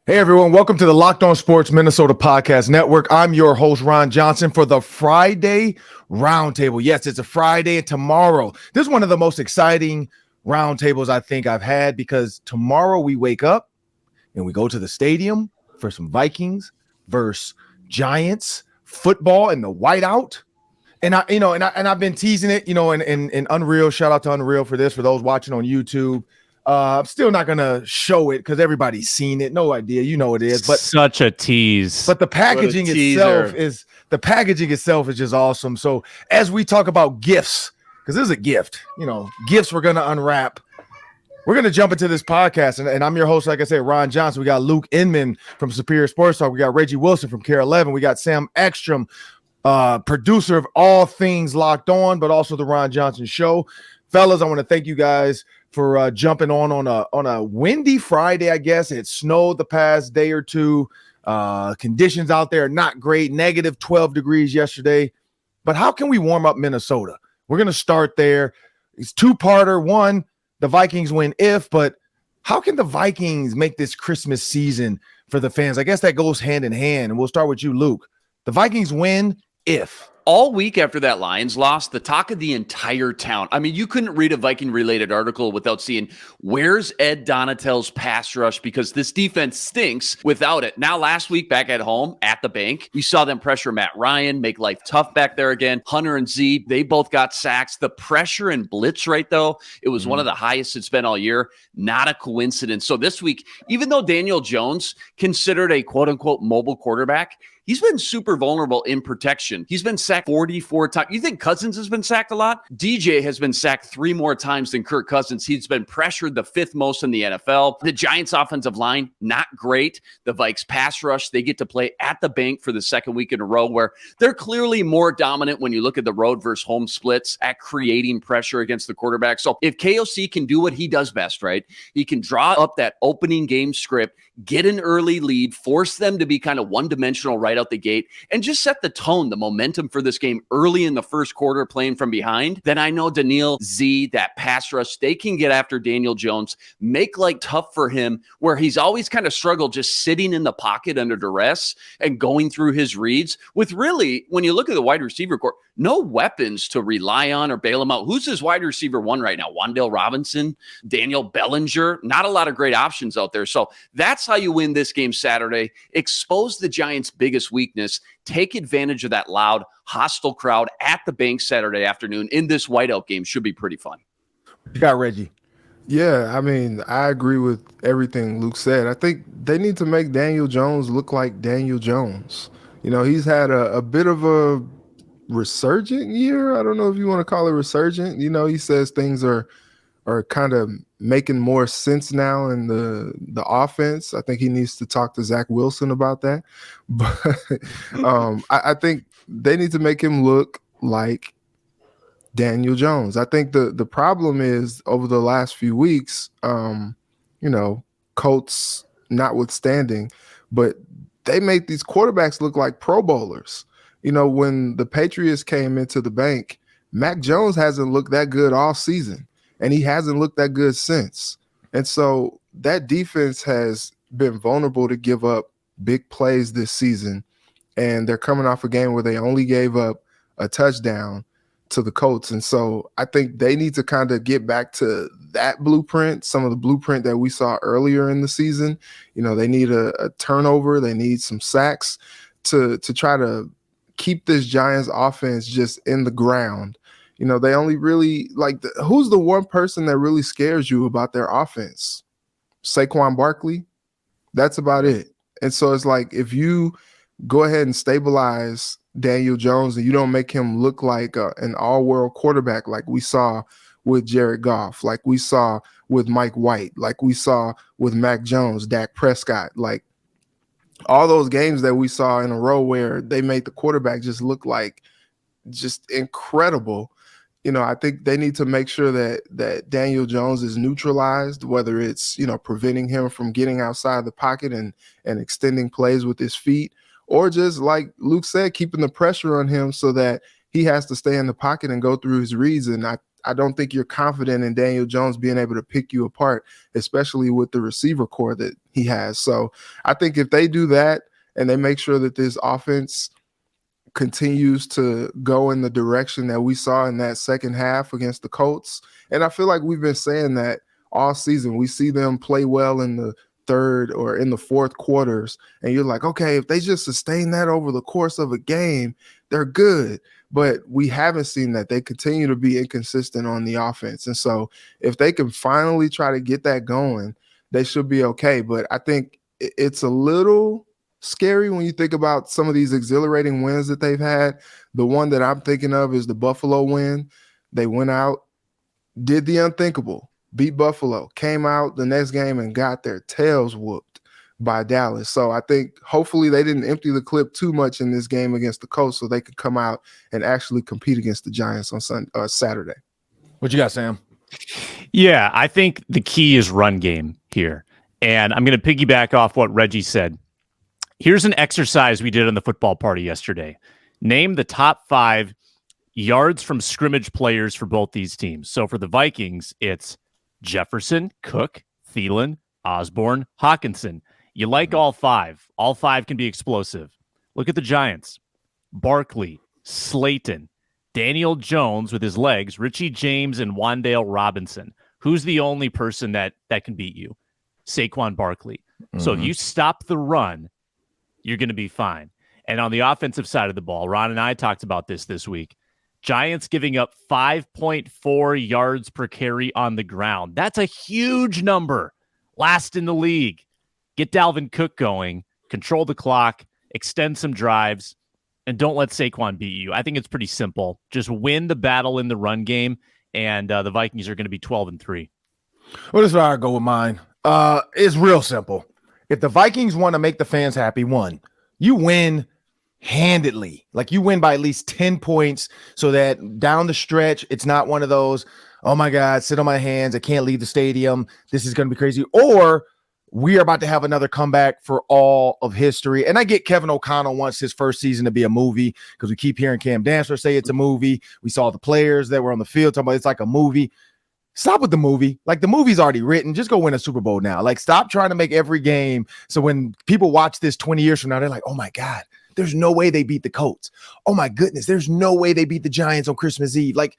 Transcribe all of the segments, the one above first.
Hey everyone, welcome to the Locked On Sports Minnesota Podcast Network. I'm your host, Ron Johnson, for the Friday Roundtable. Yes, it's a Friday, and tomorrow, this is one of the most exciting roundtables I think I've had, because tomorrow we wake up and we go to the stadium for some Vikings versus Giants football in the whiteout. And I've been teasing it, and Unreal. Shout out to Unreal for this. For those watching on YouTube, I'm still not gonna show it because everybody's seen it. No idea, you know it is. But such a tease. But the packaging itself is just awesome. So as we talk about gifts, because this is a gift, gifts we're gonna unwrap. We're going to jump into this podcast, and I'm your host, like I said, Ron Johnson. We got Luke Inman from Superior Sports Talk. We got Reggie Wilson from Care 11. We got Sam Ekstrom, producer of all things Locked On, but also the Ron Johnson Show. Fellas, I want to thank you guys for jumping on a windy Friday, I guess. It snowed the past day or two. Conditions out there are not great, negative 12 degrees yesterday. But how can we warm up Minnesota? We're going to start there. It's two-parter. One, the Vikings win but how can the Vikings make this Christmas season for the fans? I guess that goes hand in hand, and we'll start with you, Luke. The Vikings win if. All week after that Lions loss, the talk of the entire town. I mean, you couldn't read a Viking-related article without seeing, where's Ed Donatell's pass rush? Because this defense stinks without it. Now, last week, back at home, at the bank, we saw them pressure Matt Ryan, make life tough back there again. Hunter and Z, they both got sacks. The pressure and blitz rate, though, it was one of the highest it's been all year. Not a coincidence. So this week, even though Daniel Jones, considered a quote-unquote mobile quarterback, he's been super vulnerable in protection. He's been sacked 44 times. You think Cousins has been sacked a lot? DJ has been sacked 3 more times than Kirk Cousins. He's been pressured the 5th most in the NFL. The Giants' offensive line, not great. The Vikes pass rush, they get to play at the bank for the second week in a row, where they're clearly more dominant when you look at the road versus home splits at creating pressure against the quarterback. So if KOC can do what he does best, right? He can draw up that opening game script, get an early lead, force them to be kind of one-dimensional right out the gate, and just set the tone, the momentum for this game early in the first quarter playing from behind, then I know Daniil, Z, that pass rush, they can get after Daniel Jones, make life tough for him, where he's always kind of struggled just sitting in the pocket under duress and going through his reads with, really, when you look at the wide receiver corps, no weapons to rely on or bail him out. Who's his wide receiver one right now? Wan'Dale Robinson, Daniel Bellinger, not a lot of great options out there. So that's how you win this game Saturday. Expose the Giants' biggest weakness. Take advantage of that loud, hostile crowd at the bank Saturday afternoon in this whiteout game. Should be pretty fun. You got Reggie. Yeah, I mean, I agree with everything Luke said. I think they need to make Daniel Jones look like Daniel Jones. He's had a bit of a resurgent year. I don't know if you want to call it resurgent. He says things are kind of making more sense now in the offense. I think he needs to talk to Zach Wilson about that. But I think they need to make him look like Daniel Jones. I think the problem is, over the last few weeks, Colts notwithstanding, but they make these quarterbacks look like Pro Bowlers. When the Patriots came into the bank, Mac Jones hasn't looked that good all season, and he hasn't looked that good since. And so that defense has been vulnerable to give up big plays this season, and they're coming off a game where they only gave up a touchdown to the Colts. And so I think they need to kind of get back to that blueprint, some of the blueprint that we saw earlier in the season. They need a turnover. They need some sacks to try to keep this Giants offense just in the ground. They only really who's the one person that really scares you about their offense? Saquon Barkley. That's about it. And so it's like, if you go ahead and stabilize Daniel Jones and you don't make him look like an all-world quarterback like we saw with Jared Goff, like we saw with Mike White, like we saw with Mac Jones, Dak Prescott, like all those games that we saw in a row where they made the quarterback just look like just incredible. I think they need to make sure that Daniel Jones is neutralized, whether it's, preventing him from getting outside the pocket and extending plays with his feet, or just, like Luke said, keeping the pressure on him so that he has to stay in the pocket and go through his reads. And I I don't think you're confident in Daniel Jones being able to pick you apart, especially with the receiver core that he has. So I think if they do that and they make sure that this offense continues to go in the direction that we saw in that second half against the Colts, and I feel like we've been saying that all season. We see them play well in the third or in the fourth quarters, and you're like, okay, if they just sustain that over the course of a game, they're good. But we haven't seen that. They continue to be inconsistent on the offense. And so if they can finally try to get that going, they should be okay. But I think it's a little scary when you think about some of these exhilarating wins that they've had. The one that I'm thinking of is the Buffalo win. They went out, did the unthinkable, beat Buffalo, came out the next game and got their tails whooped by Dallas. So I think hopefully they didn't empty the clip too much in this game against the Colts so they could come out and actually compete against the Giants on Saturday. What you got, Sam? Yeah, I think the key is run game here. And I'm going to piggyback off what Reggie said. Here's an exercise we did on the football party yesterday. Name the top 5 yards from scrimmage players for both these teams. So for the Vikings, it's Jefferson, Cook, Thielen, Osborne, Hawkinson. You like all 5. All 5 can be explosive. Look at the Giants. Barkley, Slayton, Daniel Jones with his legs, Richie James, and Wan'Dale Robinson. Who's the only person that can beat you? Saquon Barkley. So if you stop the run, you're going to be fine. And on the offensive side of the ball, Ron and I talked about this week. Giants giving up 5.4 yards per carry on the ground. That's a huge number. Last in the league. Get Dalvin Cook going, control the clock, extend some drives, and don't let Saquon beat you. I think it's pretty simple. Just win the battle in the run game, and the Vikings are going to be 12-3. Well, this is where I go with mine. It's real simple. If the Vikings want to make the fans happy, one, you win handedly. Like you win by at least 10 points so that down the stretch, it's not one of those, oh my God, sit on my hands, I can't leave the stadium, this is going to be crazy. Or we are about to have another comeback for all of history. And I get Kevin O'Connell wants his first season to be a movie because we keep hearing Cam Dancer say it's a movie. We saw the players that were on the field talking about it's like a movie. Stop with the movie. Like the movie's already written. Just go win a Super Bowl now. Like stop trying to make every game. So when people watch this 20 years from now, they're like, oh my God, there's no way they beat the Colts. Oh my goodness, there's no way they beat the Giants on Christmas Eve. Like,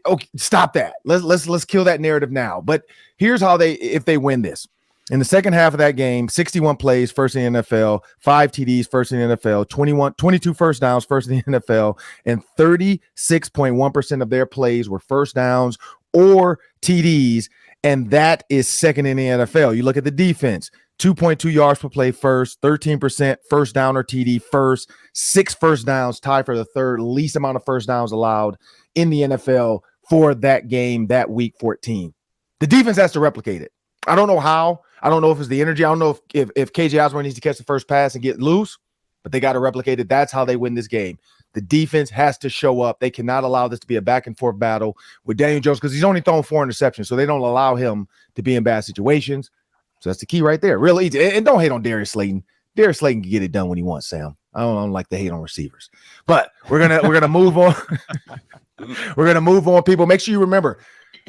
okay, stop that. Let's kill that narrative now. But here's how if they win this. In the second half of that game, 61 plays, first in the NFL, 5 TDs, first in the NFL, 22 first downs, first in the NFL, and 36.1% of their plays were first downs or TDs, and that is second in the NFL. You look at the defense, 2.2 yards per play first, 13% first down or TD first, 6 first downs, tied for the third least amount of first downs allowed in the NFL for that game, that week 14. The defense has to replicate it. I don't know how. I don't know if it's the energy. I don't know if KJ Osborne needs to catch the first pass and get loose, but they got to replicate it. That's how they win this game. The defense has to show up. They cannot allow this to be a back and forth battle with Daniel Jones because he's only thrown 4 interceptions, so they don't allow him to be in bad situations. So that's the key right there. Real easy. And don't hate on Darius Slayton. Darius Slayton can get it done when he wants, Sam. I don't like to hate on receivers. But we're gonna move on. We're gonna move on, people. Make sure you remember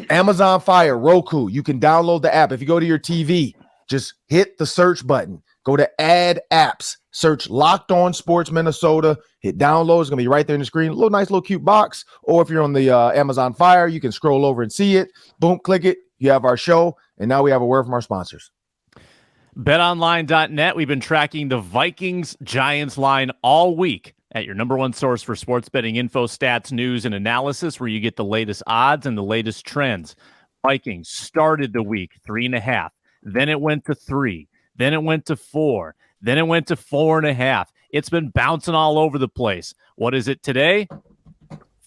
Amazon Fire, Roku. You can download the app. If you go to your TV, just hit the search button. Go to Add Apps. Search Locked On Sports Minnesota. Hit download. It's going to be right there in the screen. Nice little cute box. Or if you're on the Amazon Fire, you can scroll over and see it. Boom, click it. You have our show. And now we have a word from our sponsors. BetOnline.net. We've been tracking the Vikings-Giants line all week at your number one source for sports betting info, stats, news, and analysis, where you get the latest odds and the latest trends. Vikings started the week 3.5. Then it went to 3. Then it went to 4. Then it went to 4.5. It's been bouncing all over the place. What is it today?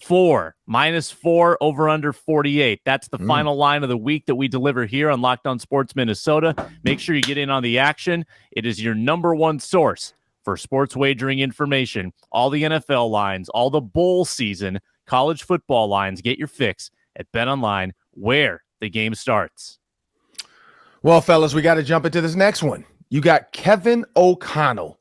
4. -4 over under 48. That's the final line of the week that we deliver here on Locked On Sports Minnesota. Make sure you get in on the action. It is your number one source for sports wagering information. All the NFL lines, all the bowl season, college football lines. Get your fix at BetOnline, where the game starts. Well, fellas, we got to jump into this next one. You got Kevin O'Connell.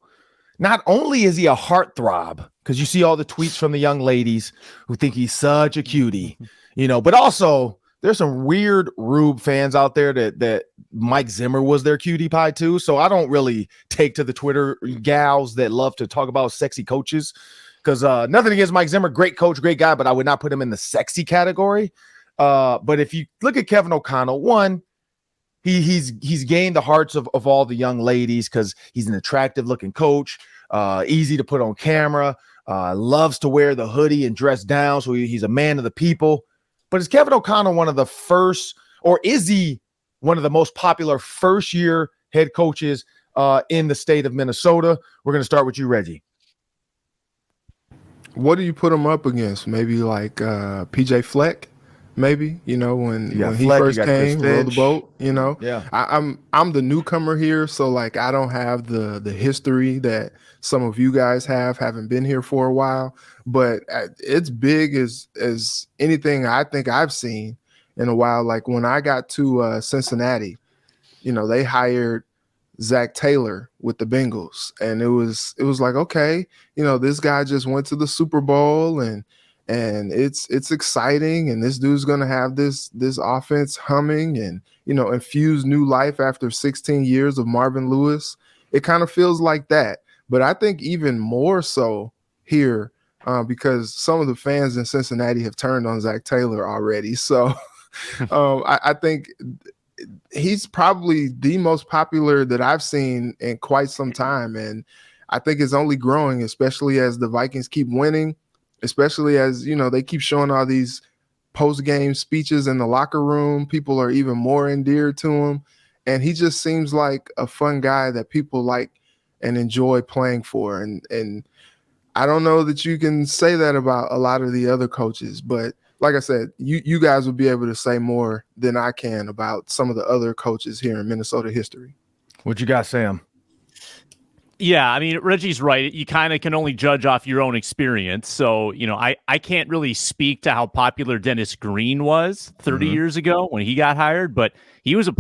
Not only is he a heartthrob, because you see all the tweets from the young ladies who think he's such a cutie. But also there's some weird Rube fans out there that Mike Zimmer was their cutie pie too. So I don't really take to the Twitter gals that love to talk about sexy coaches, because nothing against Mike Zimmer, great coach, great guy, but I would not put him in the sexy category. But if you look at Kevin O'Connell, one, he's gained the hearts of all the young ladies because he's an attractive looking coach, easy to put on camera, loves to wear the hoodie and dress down. So he's a man of the people. But is Kevin O'Connell one of the first, or is he one of the most popular first-year head coaches in the state of Minnesota? We're going to start with you, Reggie. What do you put him up against? Maybe like PJ Fleck, maybe, when he Fleck, first came, rowed the boat, Yeah. I'm the newcomer here, so like I don't have the history that some of you guys haven't been here for a while, but it's big as anything I think I've seen in a while. Like when I got to Cincinnati, they hired Zach Taylor with the Bengals, and it was like, okay, this guy just went to the Super Bowl, and it's exciting, and this dude's gonna have this offense humming, and infuse new life after 16 years of Marvin Lewis. It kind of feels like that, but I think even more so here because some of the fans in Cincinnati have turned on Zach Taylor already. So I think he's probably the most popular that I've seen in quite some time, and I think it's only growing, especially as the Vikings keep winning, especially as they keep showing all these post-game speeches in the locker room. People are even more endeared to him, and he just seems like a fun guy that people like and enjoy playing for. And I don't know that you can say that about a lot of the other coaches, but like I said, you guys will be able to say more than I can about some of the other coaches here in Minnesota history. What you got, Sam? Yeah, I mean, Reggie's right. You kind of can only judge off your own experience. So, I can't really speak to how popular Dennis Green was 30 years ago when he got hired, but he had a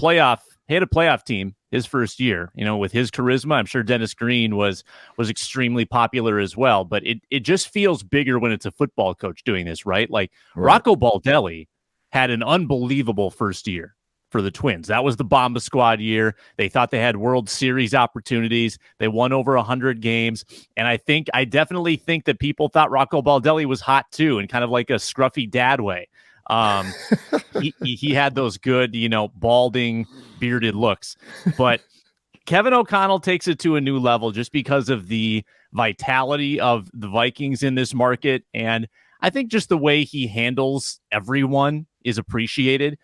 playoff team his first year, with his charisma. I'm sure Dennis Green was extremely popular as well, but it just feels bigger when it's a football coach doing this, right? Like Rocco Baldelli had an unbelievable first year for the Twins. That was the Bomba Squad year. They thought they had World Series opportunities. They won over 100 games. And I definitely think that people thought Rocco Baldelli was hot too, in kind of like a scruffy dad way. He had those good, balding, bearded looks. But Kevin O'Connell takes it to a new level just because of the vitality of the Vikings in this market. And I think just the way he handles everyone is appreciated.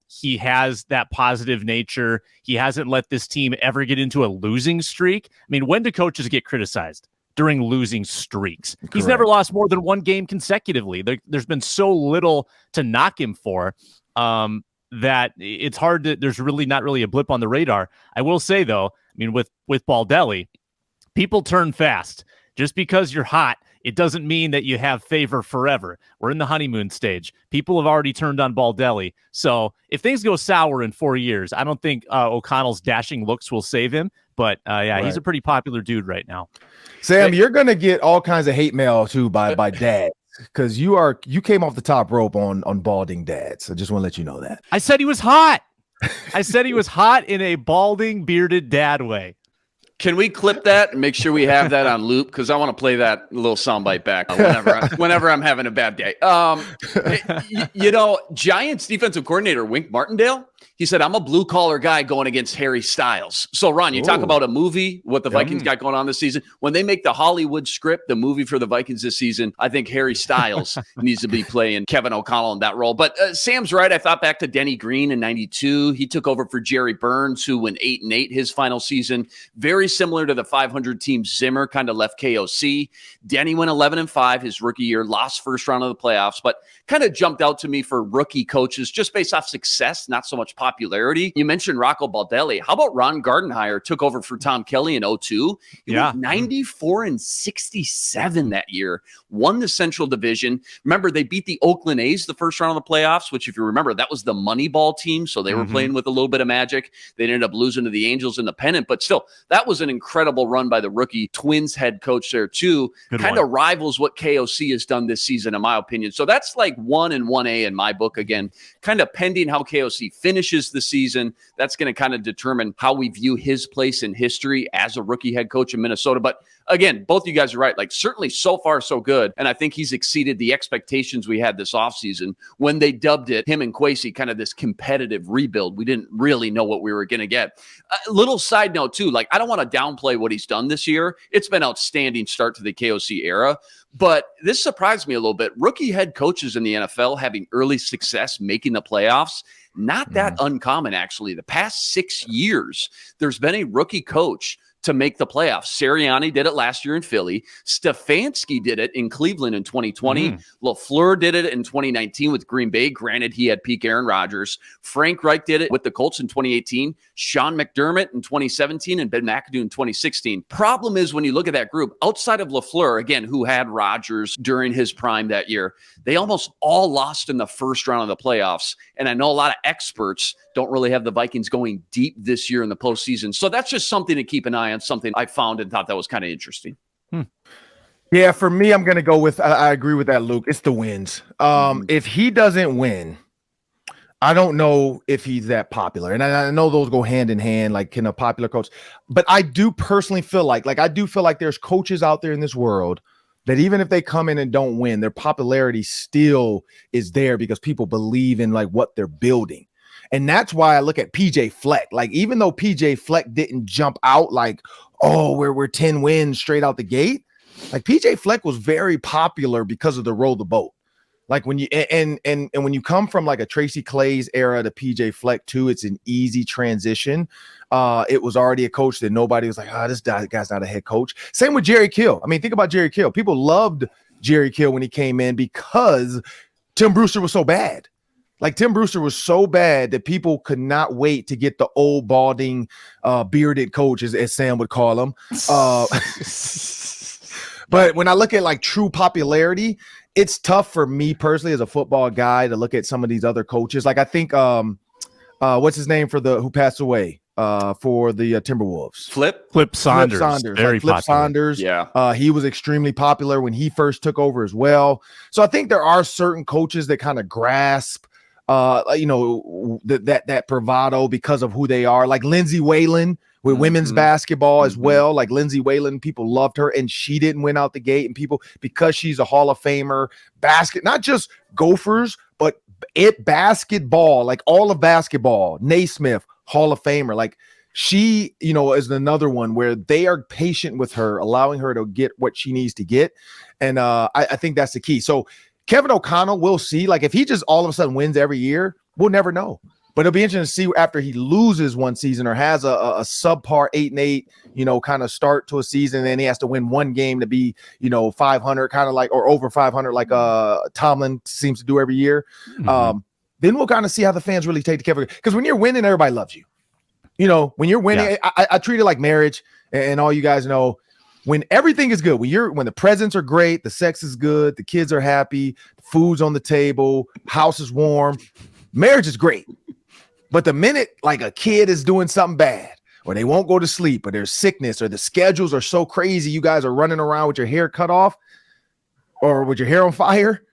He has that positive nature. He hasn't let this team ever get into a losing streak. I mean, when do coaches get criticized? During losing streaks. Correct. He's never lost more than one game consecutively. There's been so little to knock him for that it's hard to, there's really not really a blip on the radar. I will say though, I mean, with Baldelli, people turn fast. Just because you're hot, it doesn't mean that you have favor forever. We're in the honeymoon stage. People have already turned on Baldelli. So if things go sour in 4 years, I don't think O'Connell's dashing looks will save him. But right. He's a pretty popular dude right now. Sam, you're gonna get all kinds of hate mail too by dads, because you came off the top rope on balding dads. I just want to let you know that. I said he was hot. I said he was hot in a balding, bearded dad way. Can we clip that and make sure we have that on loop? Because I want to play that little soundbite back whenever I'm having a bad day. Giants defensive coordinator Wink Martindale, he said, I'm a blue-collar guy going against Harry Styles. So, Ron, you talk about a movie, what the Vikings got going on this season. When they make the Hollywood script, the movie for the Vikings this season, I think Harry Styles needs to be playing Kevin O'Connell in that role. But Sam's right. I thought back to Denny Green in 92. He took over for Jerry Burns, who went 8-8 his final season. Very similar to the 500 team Zimmer kind of left KOC. Denny went 11-5 his rookie year, lost first round of the playoffs, but kind of jumped out to me for rookie coaches just based off success, not so much popularity. popularity. You mentioned Rocco Baldelli. How about Ron Gardenhire took over for Tom Kelly in 2002? He went 94-67 that year, won the Central Division. Remember, they beat the Oakland A's the first round of the playoffs, which if you remember, that was the Moneyball team. So they were playing with a little bit of magic. They ended up losing to the Angels in the pennant, but still, that was an incredible run by the rookie Twins head coach there too. Kind of rivals what KOC has done this season, in my opinion. So that's like 1 and 1A in my book. Again, kind of pending how KOC finishes the season. That's going to kind of determine how we view his place in history as a rookie head coach in Minnesota. But again, both you guys are right. Like, certainly so far so good. And I think he's exceeded the expectations we had this offseason when they dubbed it, him and Kwesi, kind of this competitive rebuild. We didn't really know what we were going to get. A little side note too, like, I don't want to downplay what he's done this year. It's been outstanding start to the KOC era. But this surprised me a little bit. Rookie head coaches in the NFL having early success making the playoffs, not that uncommon, actually. The past 6 years, there's been a rookie coach to make the playoffs. Sirianni did it last year in Philly. Stefanski did it in Cleveland in 2020. LaFleur did it in 2019 with Green Bay. Granted, he had peak Aaron Rodgers. Frank Reich did it with the Colts in 2018. Sean McDermott in 2017 and Ben McAdoo in 2016. Problem is, when you look at that group, outside of LaFleur, again, who had Rodgers during his prime that year, they almost all lost in the first round of the playoffs. And I know a lot of experts don't really have the Vikings going deep this year in the postseason. So that's just something to keep an eye on, something I found and thought that was kind of interesting. Yeah, for me, I'm going to go with, I agree with that, Luke. It's the wins. If he doesn't win, I don't know if he's that popular. And I know those go hand in hand, like, can a popular coach, but I do personally feel like I do feel like there's coaches out there in this world that even if they come in and don't win, their popularity still is there because people believe in like what they're building. And that's why I look at PJ Fleck. Like, even though PJ Fleck didn't jump out like, oh, we're 10 wins straight out the gate, like, PJ Fleck was very popular because of the roll the boat. Like, when you and when you come from like a Tracy Claeys era to PJ Fleck too, it's an easy transition. It was already a coach that nobody was like, this guy's not a head coach. Same with Jerry Kill. I mean, think about Jerry Kill. People loved Jerry Kill when he came in because Tim Brewster was so bad. Like, Tim Brewster was so bad that people could not wait to get the old balding, bearded coach, as Sam would call him. But when I look at like true popularity, it's tough for me personally as a football guy to look at some of these other coaches. Like, I think, what's his name who passed away for the Timberwolves? Flip Saunders. Very Flip popular. Saunders. Yeah. He was extremely popular when he first took over as well. So I think there are certain coaches that kind of grasp that bravado because of who they are, like Lindsay Whalen with women's basketball as well. Like, Lindsay Whalen, people loved her and she didn't win out the gate, and people, because she's a Hall of Famer, not just Gophers, but basketball, like all of basketball. Naismith, Hall of Famer. Like, she, is another one where they are patient with her, allowing her to get what she needs to get. And I think that's the key. So Kevin O'Connell, we'll see. Like, if he just all of a sudden wins every year, we'll never know. But it'll be interesting to see after he loses one season or has a subpar 8-8, kind of start to a season, and then he has to win one game to be, 500, kind of like, or over 500, like Tomlin seems to do every year. Then we'll kind of see how the fans really take to Kevin. Because when you're winning, everybody loves you. When you're winning, I treat it like marriage, and all you guys know, when everything is good, when the presents are great, the sex is good, the kids are happy, the food's on the table, house is warm, marriage is great. But the minute like a kid is doing something bad, or they won't go to sleep, or there's sickness, or the schedules are so crazy, you guys are running around with your hair cut off or with your hair on fire,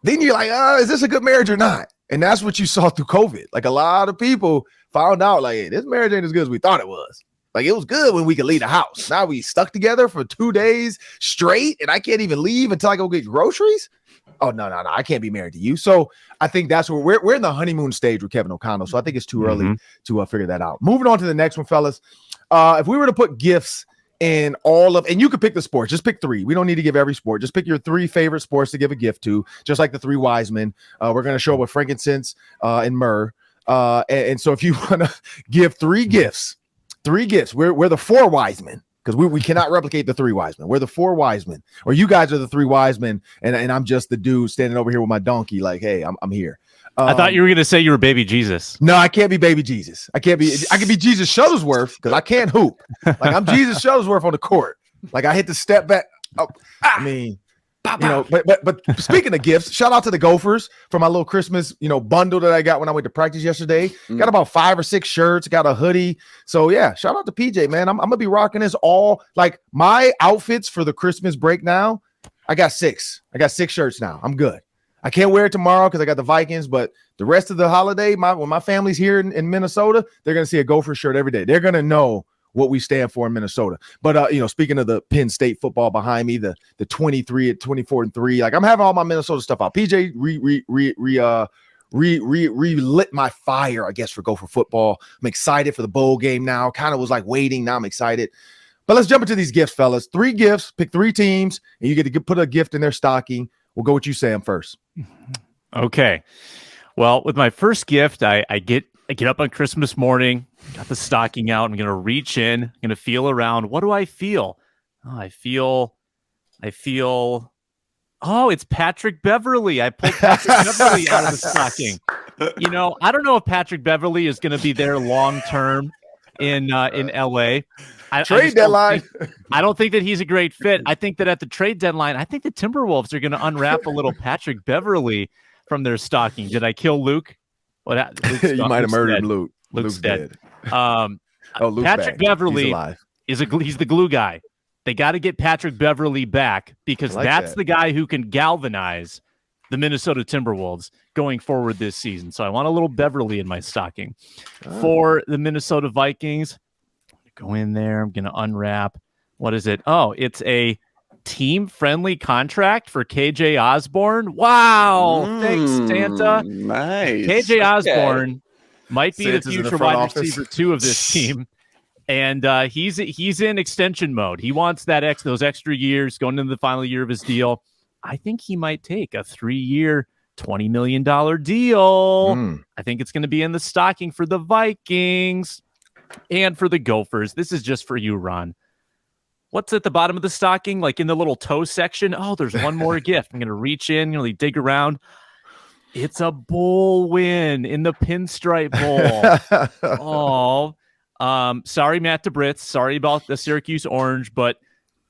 then you're like, is this a good marriage or not? And that's what you saw through COVID. Like, a lot of people found out, like, hey, this marriage ain't as good as we thought it was. Like, it was good when we could leave the house. Now we stuck together for 2 days straight, and I can't even leave until I go get groceries. Oh, no, I can't be married to you. So I think that's where we're in the honeymoon stage with Kevin O'Connell. So I think it's too early to figure that out. Moving on to the next one, fellas. If we were to put gifts in and you could pick the sports, just pick 3. We don't need to give every sport. Just pick your 3 favorite sports to give a gift to, just like the 3 wise men. We're going to show up with frankincense and myrrh. And so if you want to give 3 gifts, we're the 4 wise men, because we cannot replicate the 3 wise men. We're the 4 wise men, or you guys are the 3 wise men, and I'm just the dude standing over here with my donkey like, hey, I'm here. I thought you were going to say you were baby Jesus. No, I can't be baby Jesus. I can be Jesus Shuttlesworth because I can't hoop. Like I'm Jesus Shuttlesworth on the court. Like I hit the step back. Oh, I mean, but speaking of gifts, shout out to the Gophers for my little Christmas, bundle that I got when I went to practice yesterday. Got about 5 or 6 shirts, got a hoodie. So yeah, shout out to PJ, man. I'm gonna be rocking this all like my outfits for the Christmas break now. I got 6 shirts now. I'm good. I can't wear it tomorrow because I got the Vikings, but the rest of the holiday, when my family's here in Minnesota, they're gonna see a Gopher shirt every day. They're gonna know what we stand for in Minnesota. But speaking of the Penn State football behind me, the 23 at 24-3, like I'm having all my Minnesota stuff out. PJ relit my fire, I guess, for Gopher football. I'm excited for the bowl game now. Kind of was like waiting. Now I'm excited. But let's jump into these gifts, fellas. 3 gifts, pick 3 teams, and you get to put a gift in their stocking. We'll go with you, Sam, first. Okay. Well, with my first gift, I get up on Christmas morning, got the stocking out. I'm going to reach in, I'm going to feel around. What do I feel? I feel, it's Patrick Beverly. I pulled Patrick Beverly out of the stocking. I don't know if Patrick Beverly is going to be there long-term in LA. Trade deadline. I don't think that he's a great fit. I think that at the trade deadline, I think the Timberwolves are going to unwrap a little Patrick Beverly from their stocking. Did I kill Luke? You might have murdered Luke. Luke's dead. Luke's Patrick back. Beverly he's the glue guy. They got to get Patrick Beverly back because that's the guy who can galvanize the Minnesota Timberwolves going forward this season. So I want a little Beverly in my stocking. For the Minnesota Vikings, go in there. I'm going to unwrap. What is it? Oh, it's a team-friendly contract for KJ Osborne. Wow. Thanks, Santa. Nice. KJ Osborne might be Santa's the in the future front wide office. receiver 2 of this team. And he's in extension mode. He wants those extra years going into the final year of his deal. I think he might take a 3-year, $20 million deal. I think it's going to be in the stocking for the Vikings and for the Gophers. This is just for you, Ron. What's at the bottom of the stocking? Like in the little toe section? Oh, there's one more gift. I'm going to reach in, really dig around. It's a bowl win in the Pinstripe Bowl. Sorry, Matt DeBritz. Sorry about the Syracuse Orange, but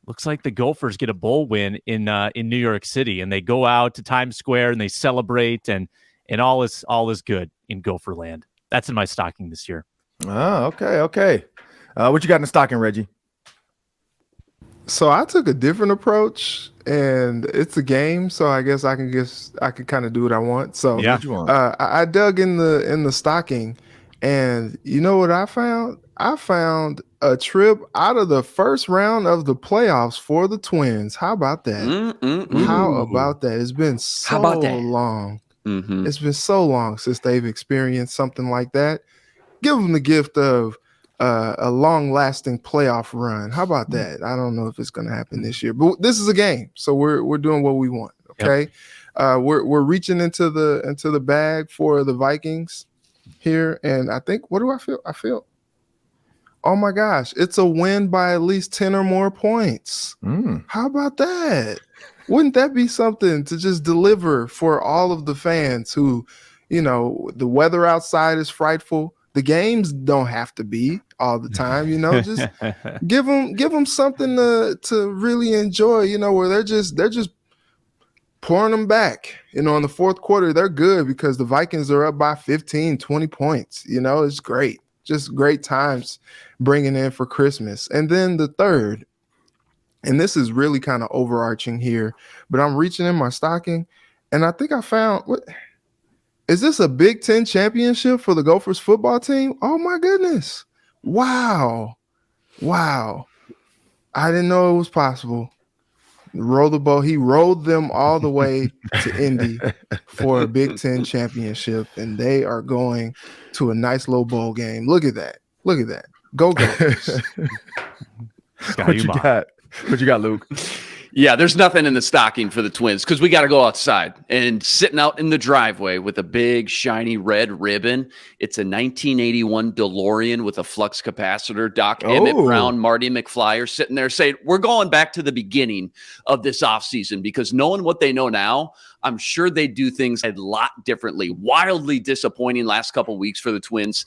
looks like the Gophers get a bowl win in New York City, and they go out to Times Square and they celebrate, and all is good in Gopherland. That's in my stocking this year. Oh, okay. What you got in the stocking, Reggie? So I took a different approach, and it's a game, so I guess I can kind of do what I want. So Yeah. What you want? I dug in the stocking, and you know what I found? I found a trip out of the first round of the playoffs for the Twins. How about that? How about that? It's been so long. It's been so long since they've experienced something like that. Give them the gift of a long-lasting playoff run. How about that? I don't know if it's going to happen this year, but this is a game, so we're doing what we want. Okay, we're reaching into the bag for the Vikings here, and I think, what do I feel? I feel, oh my gosh, it's a win by at least 10 or more points. How about that? Wouldn't that be something to just deliver for all of the fans who, the weather outside is frightful. The games don't have to be all the time, just give them something to really enjoy, where they're just pouring them back, in the fourth quarter. They're good because the Vikings are up by 15, 20 points. It's great. Just great times bringing in for Christmas. And then the third, and this is really kind of overarching here, but I'm reaching in my stocking, and I think I found what. Is this a Big Ten championship for the Gophers football team? Oh, my goodness. Wow. I didn't know it was possible. Roll the boat. He rolled them all the way to Indy for a Big Ten championship, and they are going to a nice little bowl game. Look at that. Go Gophers. What you got, Luke? Yeah, there's nothing in the stocking for the Twins because we got to go outside. And sitting out in the driveway with a big, shiny red ribbon, it's a 1981 DeLorean with a flux capacitor. Doc Emmett Brown, Marty McFly are sitting there saying, we're going back to the beginning of this offseason because knowing what they know now, I'm sure they do things a lot differently. Wildly disappointing last couple of weeks for the Twins.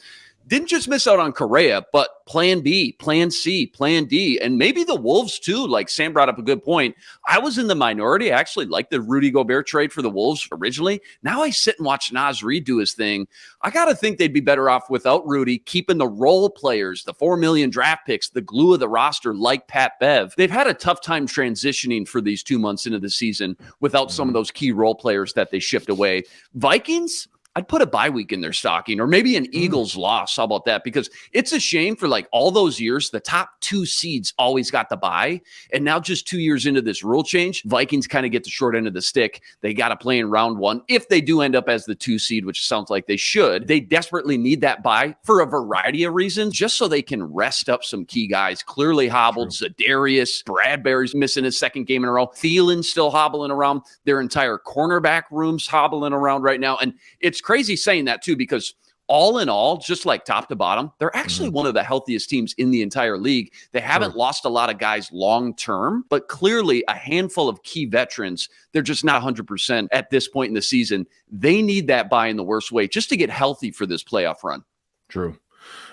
Didn't just miss out on Correa, but plan B, plan C, plan D, and maybe the Wolves too. Like Sam brought up a good point. I was in the minority. I actually liked the Rudy Gobert trade for the Wolves originally. Now I sit and watch Naz Reid do his thing. I got to think they'd be better off without Rudy, keeping the role players, the 4 million draft picks, the glue of the roster like Pat Bev. They've had a tough time transitioning for these 2 months into the season without some of those key role players that they shipped away. Vikings, I'd put a bye week in their stocking or maybe an Eagles loss. How about that? Because it's a shame for like all those years, the top 2 seeds always got the bye. And now just 2 years into this rule change, Vikings kind of get the short end of the stick. They got to play in round 1. If they do end up as the 2 seed, which sounds like they should, they desperately need that bye for a variety of reasons, just so they can rest up some key guys. Clearly hobbled. Za'Darius, Bradbury's missing his 2nd game in a row. Thielen's still hobbling around. Their entire cornerback room's hobbling around right now. And it's crazy saying that too, because all in all, just like top to bottom, they're actually one of the healthiest teams in the entire league. They haven't lost a lot of guys long term, but clearly a handful of key veterans, they're just not 100% at this point in the season. They need that bye in the worst way just to get healthy for this playoff run. True.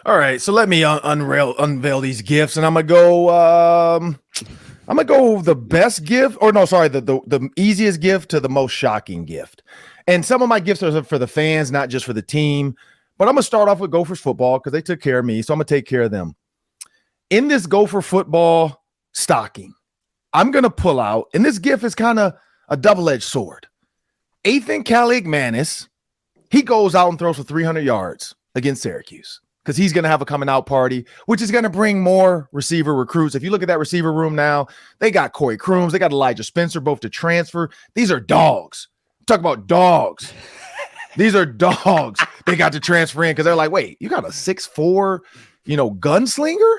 All right, so let me unveil these gifts, and I'm gonna go the best gift, or no, sorry, the easiest gift to the most shocking gift. And some of my gifts are for the fans, not just for the team. But I'm going to start off with Gophers football because they took care of me, so I'm going to take care of them. In this Gopher football stocking, I'm going to pull out, and this gift is kind of a double-edged sword. Ethan Kaligmanis, he goes out and throws for 300 yards against Syracuse because he's going to have a coming out party, which is going to bring more receiver recruits. If you look at that receiver room now, they got Corey Crooms, they got Elijah Spencer, both to transfer. These are dogs. Talk about dogs. These are dogs. They got to transfer in because they're like, wait, you got a 6'4", gunslinger?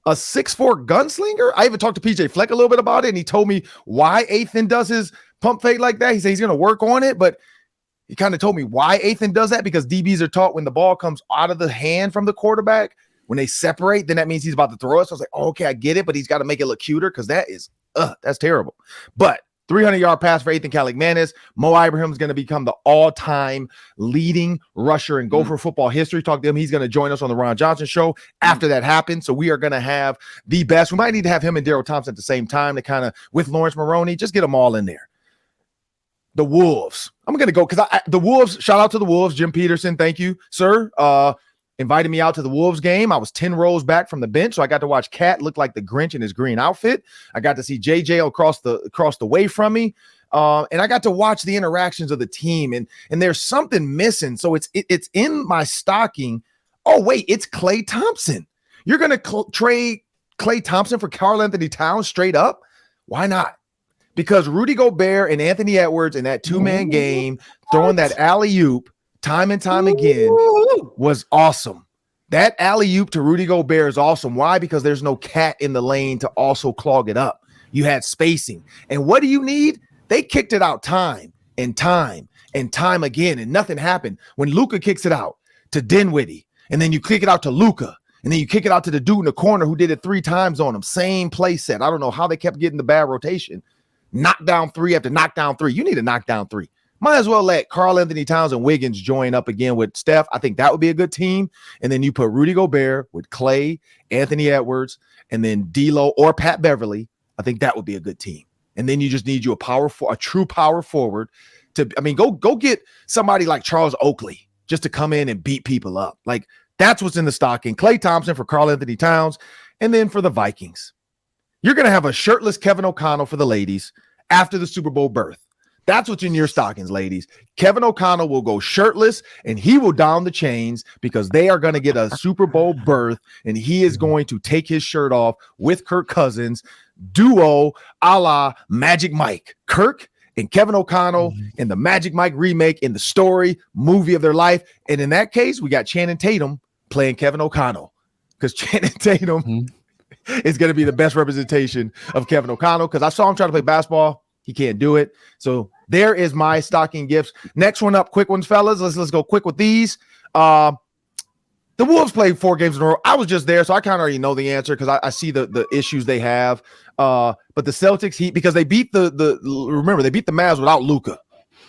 A 6'4" gunslinger? I even talked to PJ Fleck a little bit about it, and he told me why Ethan does his pump fake like that. He said he's going to work on it, but he kind of told me why Ethan does that, because DBs are taught when the ball comes out of the hand from the quarterback, when they separate, then that means he's about to throw it. So I was like, oh, okay, I get it, but he's got to make it look cuter because that's terrible. But 300-yard pass for Ethan Kaligmanis. Mo Ibrahim is going to become the all-time leading rusher in Gopher football history. Talk to him. He's going to join us on the Ron Johnson show after that happens. So we are going to have the best. We might need to have him and Daryl Thompson at the same time to kind of, with Lawrence Maroney, just get them all in there. The Wolves. I'm going to go because the Wolves, shout out to the Wolves. Jim Peterson, thank you, sir. Invited me out to the Wolves game. I was 10 rows back from the bench, so I got to watch Cat look like the Grinch in his green outfit. I got to see JJ across the way from me, and I got to watch the interactions of the team. And there's something missing, so it's in my stocking. Oh wait, it's Klay Thompson. You're gonna trade Klay Thompson for karl-Anthony Towns straight up? Why not? Because Rudy Gobert and Anthony Edwards in that 2-man game throwing that alley-oop time and time again was awesome. That alley-oop to Rudy Gobert is awesome. Why? Because there's no cat in the lane to also clog it up. You had spacing. And what do you need? They kicked it out time and time and time again, and nothing happened. When Luka kicks it out to Dinwiddie, and then you kick it out to Luka, and then you kick it out to the dude in the corner who did it 3 times on him. Same play set. I don't know how they kept getting the bad rotation. Knockdown 3 after knockdown 3. You need a knockdown 3. Might as well let karl-Anthony Towns and Wiggins join up again with Steph. I think that would be a good team. And then you put Rudy Gobert with Klay, Anthony Edwards, and then D'Lo or Pat Beverly. I think that would be a good team. And then you just need you a true power forward to, go get somebody like Charles Oakley just to come in and beat people up. Like, that's what's in the stocking. Klay Thompson for karl-Anthony Towns. And then for the Vikings, you're going to have a shirtless Kevin O'Connell for the ladies after the Super Bowl berth. That's what's in your stockings, ladies. Kevin O'Connell will go shirtless, and he will down the chains because they are going to get a Super Bowl berth, and he is going to take his shirt off with Kirk Cousins, duo a la Magic Mike. Kirk and Kevin O'Connell in the Magic Mike remake in the story movie of their life. And in that case, we got Channing Tatum playing Kevin O'Connell because Channing Tatum is going to be the best representation of Kevin O'Connell, because I saw him try to play basketball. He can't do it. So there is my stocking gifts. Next one up, quick ones, fellas. Let's go quick with these. The Wolves played 4 games in a row. I was just there, so I kind of already know the answer because I see the issues they have. But the Celtics, Heat, because they beat remember, they beat the Mavs without Luka.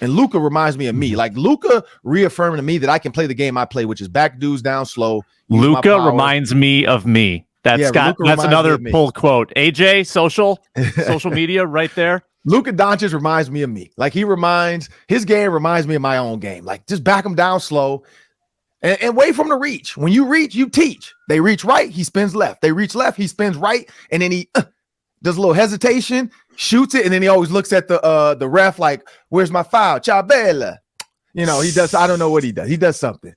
And Luka reminds me of me. Like, Luka reaffirming to me that I can play the game I play, which is back dudes down slow. Luka reminds me of me. That's another pull quote. AJ, social media right there. Luka Doncic reminds me of me. Like, his game reminds me of my own game. Like, just back him down slow and wait for him to reach. When you reach, you teach. They reach right, he spins left. They reach left, he spins right. And then he does a little hesitation, shoots it, and then he always looks at the ref like, where's my foul? Ciao, bella. He does. I don't know what he does. He does something.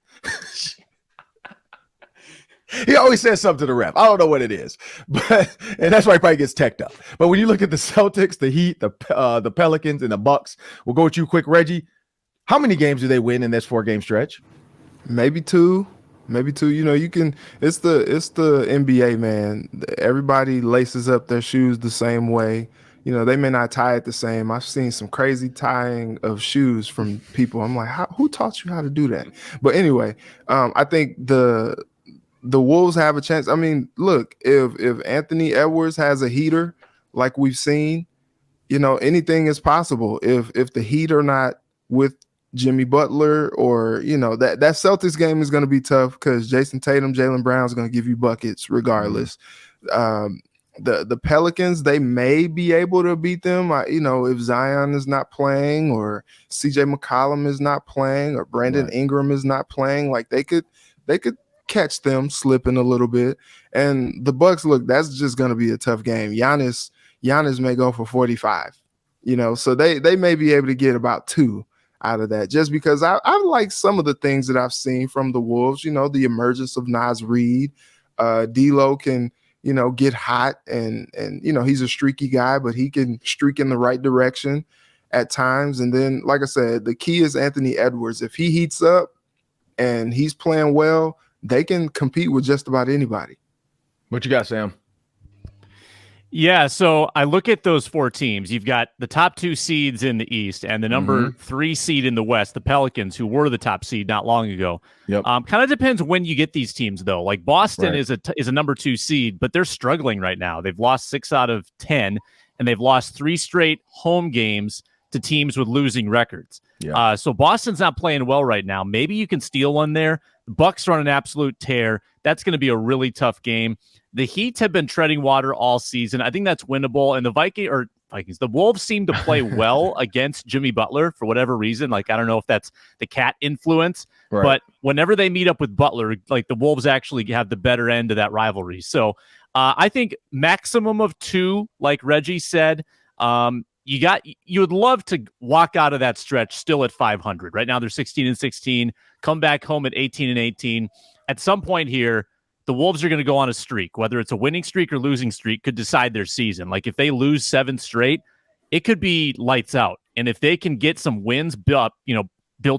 He always says something to the ref. I don't know what it is, and that's why he probably gets teched up. But when you look at the Celtics, the Heat, the Pelicans, and the Bucks, we'll go with you quick, Reggie. How many games do they win in this 4-game stretch? Maybe two. You can. It's the NBA, man. Everybody laces up their shoes the same way. They may not tie it the same. I've seen some crazy tying of shoes from people. I'm like, who taught you how to do that? But anyway, I think the Wolves have a chance. I mean, look, if Anthony Edwards has a heater like we've seen, anything is possible. If the Heat are not with Jimmy Butler, or that Celtics game is going to be tough because Jason Tatum, Jaylen Brown is going to give you buckets regardless. The Pelicans, they may be able to beat them. If Zion is not playing, or CJ McCollum is not playing, or Brandon Ingram is not playing, like they could catch them slipping a little bit. And the Bucks, look, that's just going to be a tough game. Giannis may go for 45. So they may be able to get about 2 out of that, just because I like some of the things that I've seen from the Wolves. The emergence of Naz Reid, D'Lo can get hot, and he's a streaky guy, but he can streak in the right direction at times. And then, like I said, the key is Anthony Edwards. If he heats up and he's playing well, they can compete with just about anybody. What you got, Sam? Yeah, so I look at those 4 teams. You've got the top 2 seeds in the East and the number 3 seed in the West, the Pelicans, who were the top seed not long ago. Yep. Kind of depends when you get these teams, though. Like Boston is a number 2 seed, but they're struggling right now. They've lost 6 out of 10, and they've lost 3 straight home games to teams with losing records. Yeah. So Boston's not playing well right now. Maybe you can steal one there. The Bucks are on an absolute tear. That's going to be a really tough game. The Heat have been treading water all season. I think that's winnable. And the Vikings, the Wolves seem to play well against Jimmy Butler for whatever reason. Like, I don't know if that's the cat influence, but whenever they meet up with Butler, like, the Wolves actually have the better end of that rivalry. So I think maximum of 2, like Reggie said. You would love to walk out of that stretch still at 500. Right now they're 16-16, come back home at 18-18. At some point here, the Wolves are going to go on a streak, whether it's a winning streak or losing streak, could decide their season. Like, if they lose 7 straight, it could be lights out. And if they can get some wins built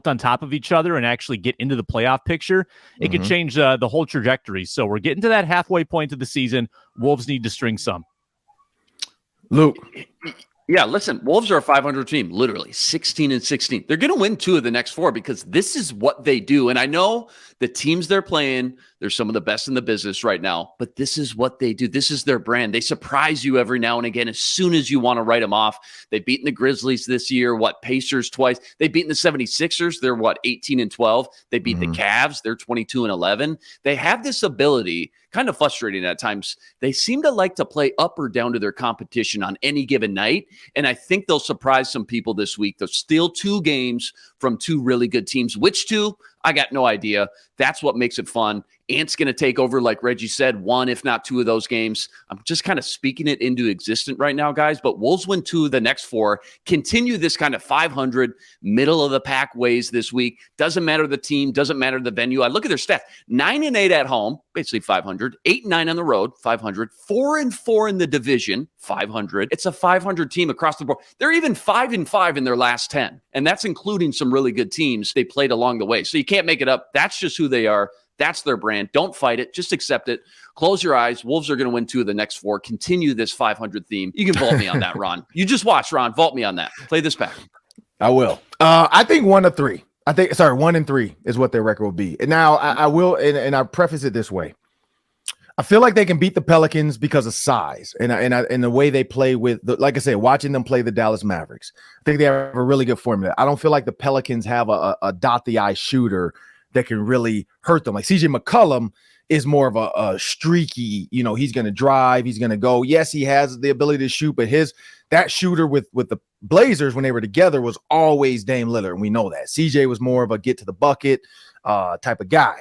on top of each other and actually get into the playoff picture, it could change the whole trajectory. So we're getting to that halfway point of the season. Wolves need to string some. Luke. Yeah, listen, Wolves are a 500 team, literally 16-16. They're going to win 2 of the next 4 because this is what they do. And I know the teams they're playing, they're some of the best in the business right now, but this is what they do. This is their brand. They surprise you every now and again as soon as you want to write them off. They've beaten the Grizzlies this year, Pacers twice. They've beaten the 76ers. They're 18-12. They beat the Cavs. They're 22-11. They have this ability, kind of frustrating at times. They seem to like to play up or down to their competition on any given night. And I think they'll surprise some people this week. They'll steal 2 games from 2 really good teams. Which 2? I got no idea. That's what makes it fun. Ant's going to take over, like Reggie said, 1, if not 2 of those games. I'm just kind of speaking it into existence right now, guys. But Wolves win 2 of the next 4. Continue this kind of 500 middle of the pack ways this week. Doesn't matter the team. Doesn't matter the venue. I look at their stats: 9-8 at home, basically 500. 8-9 on the road, 500. 4-4 in the division, 500. It's a 500 team across the board. They're even 5-5 in their last 10, and that's including some really good teams they played along the way. So you can't make it up. That's just who they are. That's their brand. Don't fight it. Just accept it. Close your eyes. Wolves are going to win 2 of the next 4. Continue this 500 theme. You can vault me on that, Ron. You just watch, Ron. Vault me on that. Play this back. I will. I think 1 of 3. 1 and 3 is what their record will be. And now I will, and I preface it this way. I feel like they can beat the Pelicans because of size and the way they play with, like I said, watching them play the Dallas Mavericks. I think they have a really good formula. I don't feel like the Pelicans have a dot the eye shooter that can really hurt them. Like CJ McCollum is more of a streaky, he's going to drive, he's going to go. Yes, he has the ability to shoot, but that shooter with the Blazers when they were together was always Dame Lillard, and we know that. CJ was more of a get to the bucket type of guy.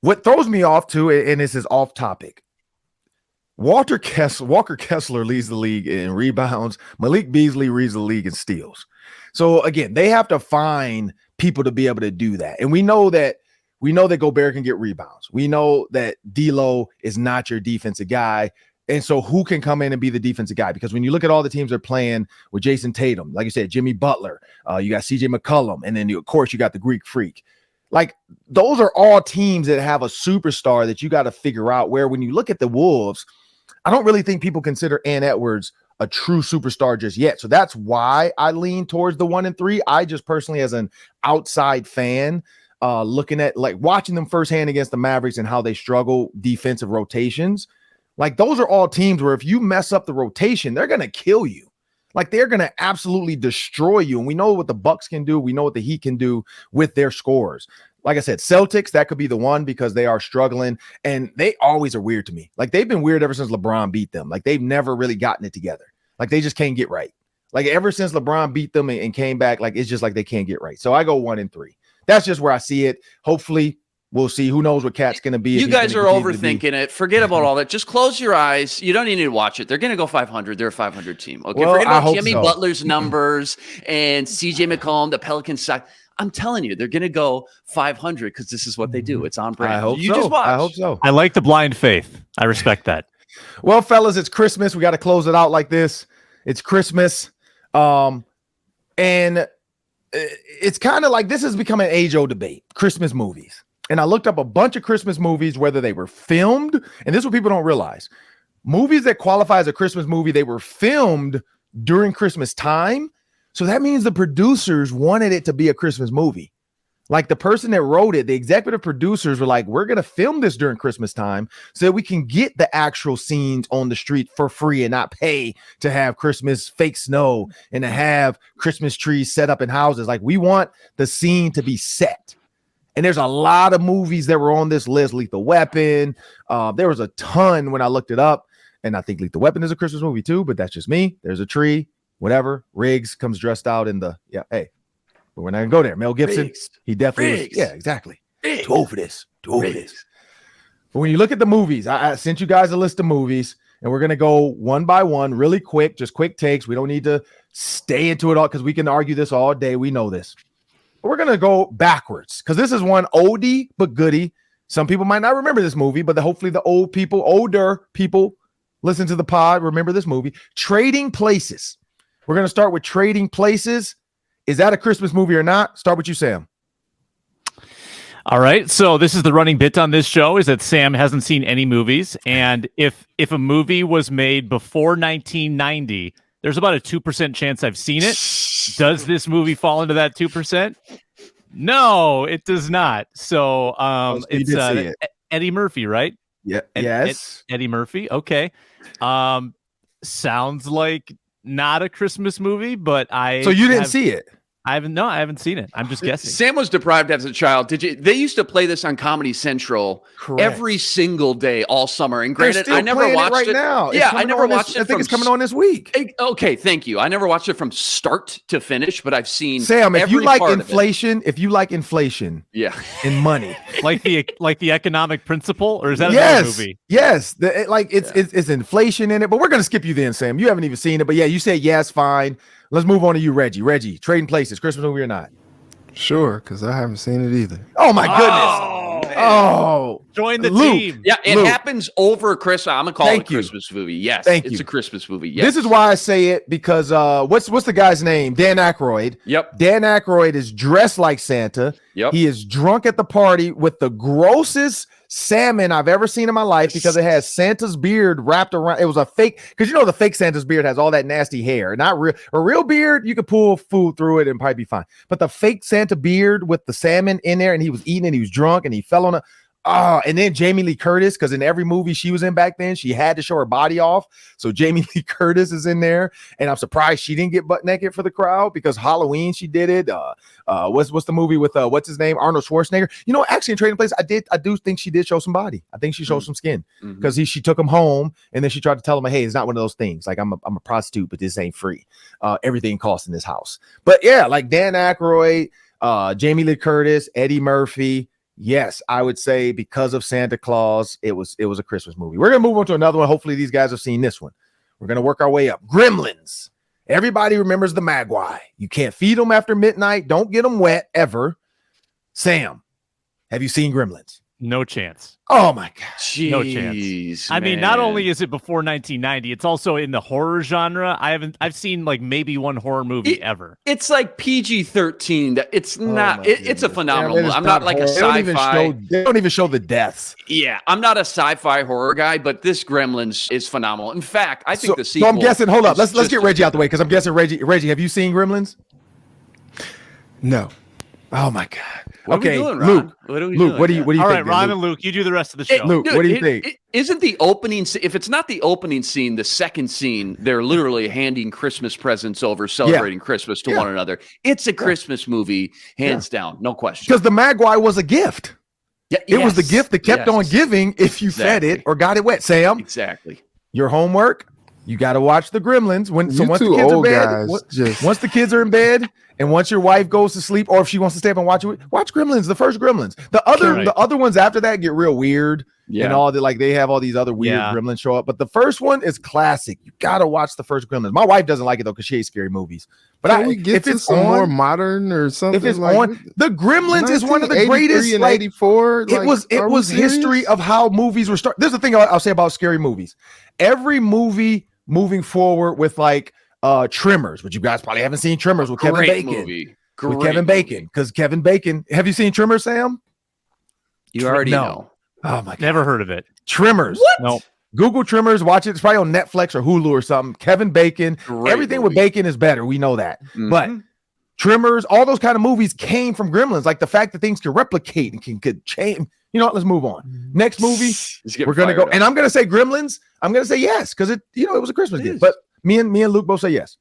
What throws me off too, and this is off topic, Walker Kessler leads the league in rebounds. Malik Beasley leads the league in steals. So again, they have to find people to be able to do that. And we know that Gobert can get rebounds. We know that D'Lo is not your defensive guy. And so who can come in and be the defensive guy? Because when you look at all the teams they're playing with Jason Tatum, like you said, Jimmy Butler, you got CJ McCollum, and then of course you got the Greek Freak. Like, those are all teams that have a superstar that you got to figure out, where when you look at the Wolves, I don't really think people consider Ant Edwards a true superstar just yet. So that's why I lean towards the 1 and 3. I just personally, as an outside fan, looking at, like, watching them firsthand against the Mavericks and how they struggle defensive rotations, like, those are all teams where if you mess up the rotation, they're going to kill you. Like, they're going to absolutely destroy you. And we know what the Bucks can do. We know what the Heat can do with their scores. Like I said, Celtics, that could be the one because they are struggling. And they always are weird to me. Like, they've been weird ever since LeBron beat them. Like, they've never really gotten it together. Like, they just can't get right. Like, ever since LeBron beat them and came back, like, it's just like they can't get right. So I go 1 and 3. That's just where I see it. Hopefully, we'll see. Who knows what Cat's going to be. You guys are overthinking it. Forget about all that. Just close your eyes. You don't even need to watch it. They're going to go 500. They're a 500 team. Okay. Well, forget about Jimmy Butler's numbers and CJ McCollum, the Pelicans side. I'm telling you, they're going to go 500 because this is what they do. It's on brand. I hope you so. Just watch. I hope so. I like the blind faith. I respect that. Well, fellas, it's Christmas. We got to close it out like this. It's Christmas. And it's kind of like this has become an age-old debate, Christmas movies. And I looked up a bunch of Christmas movies, whether they were filmed, and this is what people don't realize. Movies that qualify as a Christmas movie, they were filmed during Christmas time. So that means the producers wanted it to be a Christmas movie. Like, the person that wrote it, the executive producers were like, we're going to film this during Christmas time so that we can get the actual scenes on the street for free and not pay to have Christmas fake snow and to have Christmas trees set up in houses. Like, we want the scene to be set. And there's a lot of movies that were on this list. Lethal Weapon. There was a ton when I looked it up. And I think Lethal Weapon is a Christmas movie too, but that's just me. There's a tree, whatever. Riggs comes dressed out in the, hey, but we're not going to go there. Mel Gibson, Riggs. he definitely Riggs. was, yeah, exactly. Riggs. Too old for this. But when you look at the movies, I sent you guys a list of movies, and we're going to go one by one really quick, just quick takes. We don't need to stay into it all because we can argue this all day. We know this. We're going to go backwards because this is one oldie but goodie. Some people might not remember this movie, but hopefully the older people listen to the pod, remember this movie. Trading Places. We're going to start with Trading Places. Is that a Christmas movie or not? Start with you, Sam. All right. So this is the running bit on this show, is that Sam hasn't seen any movies. And if a movie was made before 1990, there's about a 2% chance I've seen it. Does this movie fall into that 2%? No, it does not. So it's Eddie Murphy, right? Yeah. Yes. Eddie Murphy. Okay. Sounds like not a Christmas movie, but So you didn't see it? I haven't seen it. I'm just guessing. Sam was deprived as a child. They used to play this on Comedy Central every single day all summer. And granted, I never watched it now. Yeah, I never watched it. I think it's coming on this week. Okay, thank you. I never watched it from start to finish, but I've seen Sam, if you every like part inflation, yeah, in money, like the economic principle, or is that yes, another movie? Yes, it's inflation in it. But we're gonna skip you then, Sam. You haven't even seen it, but yeah, you said yes, fine. Let's move on to you, Reggie. Reggie, Trading Places, Christmas movie or not? Sure, because I haven't seen it either. Oh my goodness! Oh, Join the Luke. team. Yeah, it Luke. happens over Christmas. I'm gonna call Thank it a you. Christmas movie. Yes, Thank it's you. a Christmas movie. Yes. This is why I say it, because what's the guy's name? Dan Aykroyd. Yep. Dan Aykroyd is dressed like Santa. Yep. He is drunk at the party with the grossest salmon I've ever seen in my life, because it has Santa's beard wrapped around. It was a fake, because you know the fake Santa's beard has all that nasty hair. Not real. A real beard, you could pull food through it and probably be fine. But the fake Santa beard with the salmon in there, and he was eating and he was drunk and he fell on a. And then Jamie Lee Curtis, because in every movie she was in back then, she had to show her body off. So Jamie Lee Curtis is in there, and I'm surprised she didn't get butt naked for the crowd, because Halloween she did it. What's the movie with what's his name, Arnold Schwarzenegger? You know, actually in Trading Places, I do think she did show some body. I think she showed some skin, because she took him home, and then she tried to tell him, hey, it's not one of those things. Like I'm a prostitute, but this ain't free. Everything costs in this house. But yeah, like Dan Aykroyd, Jamie Lee Curtis, Eddie Murphy. Yes, I would say because of Santa Claus, it was a Christmas movie. We're gonna move on to another one. Hopefully, these guys have seen this one. We're gonna work our way up. Gremlins. Everybody remembers the Magwai. You can't feed them after midnight. Don't get them wet ever. Sam, have you seen Gremlins? No chance. Oh my God. Jeez, No chance. I mean, not only is it before 1990, it's also in the horror genre. I've seen like maybe one horror movie ever. It's like PG-13. It's not. It's a phenomenal. Yeah, I'm not like a sci-fi. They don't even show the deaths. Yeah, I'm not a sci-fi horror guy, but this Gremlins is phenomenal. In fact, I think the sequel. So I'm guessing. Hold up. Let's just get Reggie out the way, because I'm guessing Reggie, have you seen Gremlins? No. Oh my God. What Okay, are we doing, Ron? Luke. What are we Luke, doing? what do you All right, think? Ron Luke? and Luke, you do the rest of the show. Luke, what do you think? Isn't the opening? If it's not the opening scene, the second scene, they're literally handing Christmas presents over, celebrating Christmas to one another. It's a Christmas movie, hands down, no question. Because the Magwai was a gift. Yeah, It was the gift that kept on giving if you fed it or got it wet. Sam, Exactly. your homework, you got to watch the Gremlins. Once the two kids are in old bed, guys once the kids are in bed, and once your wife goes to sleep, or if she wants to stay up and watch Gremlins, the first Gremlins. The other ones after that get real weird. Yeah. And all that, like they have all these other weird Gremlins show up. But the first one is classic. You gotta watch the first Gremlins. My wife doesn't like it though, because she hates scary movies. But Can we get to some more modern or something? If it's like, on, the Gremlins is one of the 1983 greatest. and Like, 84. it was history of how movies were started. There's the thing I'll say about scary movies. Every movie moving forward with like Tremors, which you guys probably haven't seen Tremors with Kevin Bacon. Movie. With Kevin Bacon, because Kevin Bacon. Have you seen Tremors, Sam? You already know. Oh my God. Never heard of it. Tremors. What? No. Google Tremors, watch it. It's probably on Netflix or Hulu or something. Kevin Bacon. Everything with Bacon is better. We know that. But Tremors, all those kind of movies came from Gremlins. Like the fact that things can replicate and could change. You know what? Let's move on. Next movie, we're gonna go, and I'm gonna say Gremlins. I'm gonna say yes, because it was a Christmas gift. But me and Luke both say yes.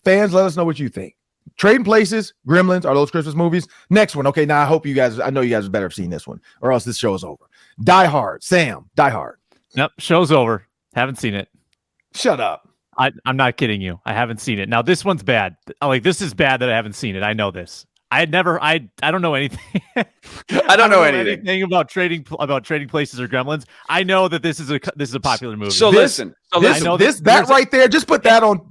Fans, let us know what you think. Trading Places, Gremlins, are those Christmas movies? Next one. Okay, now I know you guys better have seen this one, or else this show is over. Die Hard. Sam, Die Hard. Nope, show's over. Haven't seen it. Shut up. I'm not kidding you. I haven't seen it. Now this one's bad. Like this is bad that I haven't seen it. I know this. I don't know anything. I don't know anything about trading places or Gremlins. I know that this is a popular movie. So listen. That right there. Just put that on.